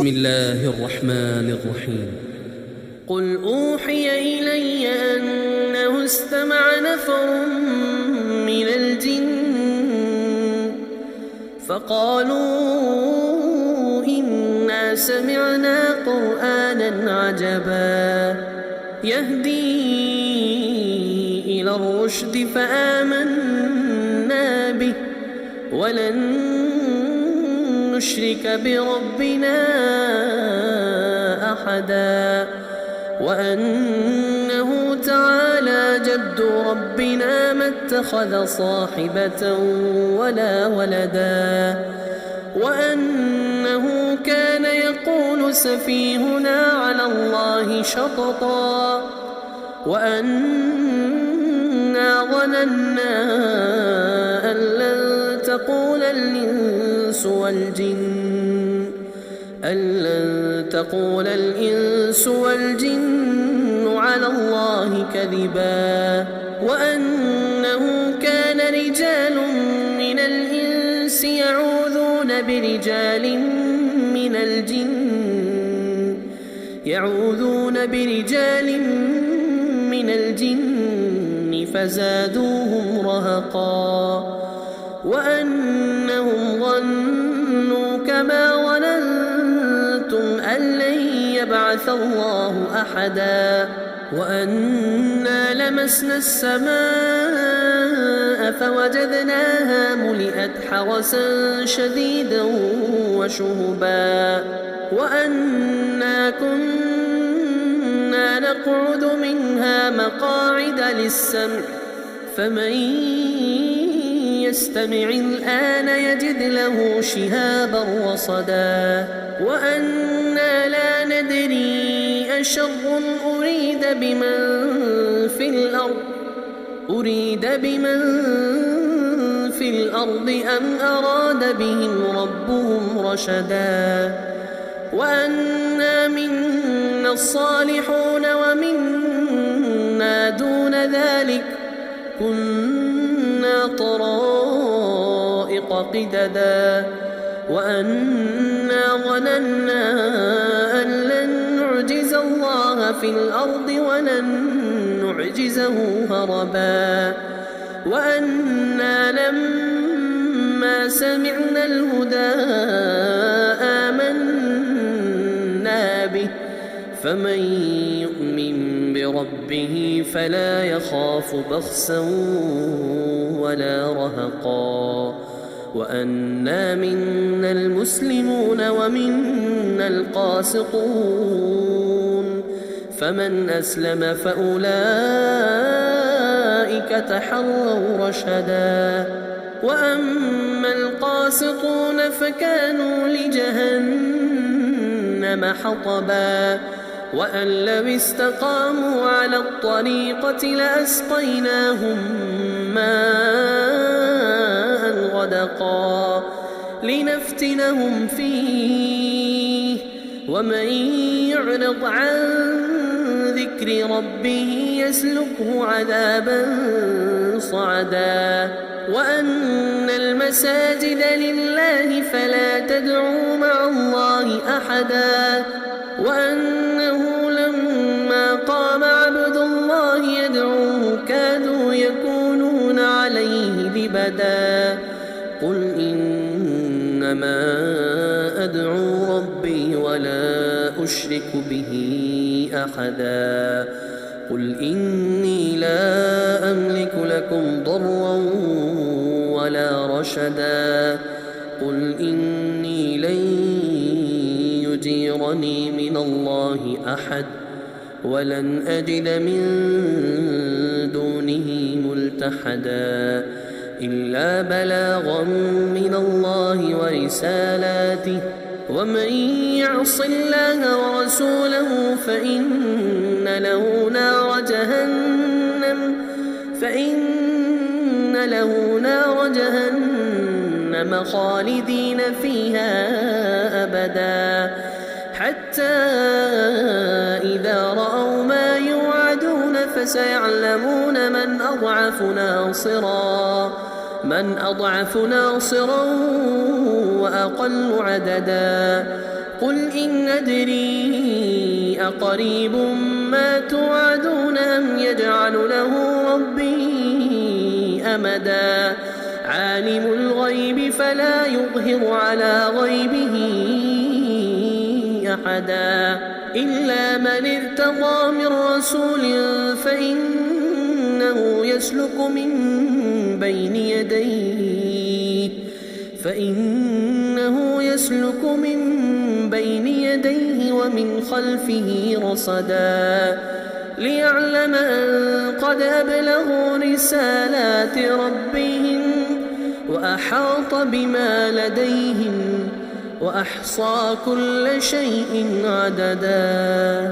بسم الله الرحمن الرحيم. قل أوحي إلي أنه استمع نفر من الجن فقالوا إنا سمعنا قرآنا عجبا يهدي إلى الرشد فآمنا به ولن نشرك بربنا أحدا وأنه تعالى جد ربنا ما اتخذ صاحبة ولا ولدا وأنه كان يقول سفيهنا على الله شططا وأنا ظننا أن لن تقول الإنس والجن على الله كذبا وأنه كان رجال من الإنس يعوذون برجال من الجن فزادوهم رهقا وأنهم ظنوا كما ظننتم أن لن يبعث الله أحدا وأنا لمسنا السماء فوجدناها ملئت حرسا شديدا وشهبا وأنا كنا نقعد منها مقاعد للسمع فمن يستمع الآن يجد له شهابا رصدا وأنا لا ندري أشر أريد بمن في الأرض أم أراد بهم ربهم رشدا وأنا منا الصالحون ومنا دون ذلك كنا طرائق قددا وأنا ظننا أن لن نعجز الله في الأرض ولن نعجزه هربا وأنا لما سمعنا الهدى آمنا به فمن يؤمن بربه فلا يخاف بخسا ولا رهقا وأنا منا المسلمون ومنا القاسطون فمن أسلم فأولئك تحروا رشدا وأما القاسطون فكانوا لجهنم حطبا وأن لو استقاموا على الطريقة لأسقيناهم ماء غدقا لنفتنهم فيه ومن يعرض عن ذكر ربه يسلكه عذابا صعدا وأن المساجد لله فلا تدعوا مع الله أحدا وأنه لما قام عبد الله يدعوه كادوا يكونون عليه لبدا قل إنما أدعو ربي ولا أشرك به أحدا قل إني لا أملك لكم ضرا ولا رشدا قل إني لن يجيرني من الله أحد ولن أجد من دونه ملتحدا إلا بلاغا من الله ورسالاته ومن يعص الله ورسوله فإن له نار جهنم خالدين فيها أبدا حتى إذا رأوا ما يوعدون فسيعلمون من أضعف ناصرا من أضعف ناصرا وأقل عددا قل إن أدري أقريب ما توعدون أم يجعل له ربي أمدا عالم الغيب فلا يظهر على غيبه أحدا إلا من ارتضى من رسول فإنه يسلك من بين يديه ومن خلفه رصدا ليعلم أن قد أبلغوا رسالات ربهم وأحاط بما لديهم وأحصى كل شيء عددا.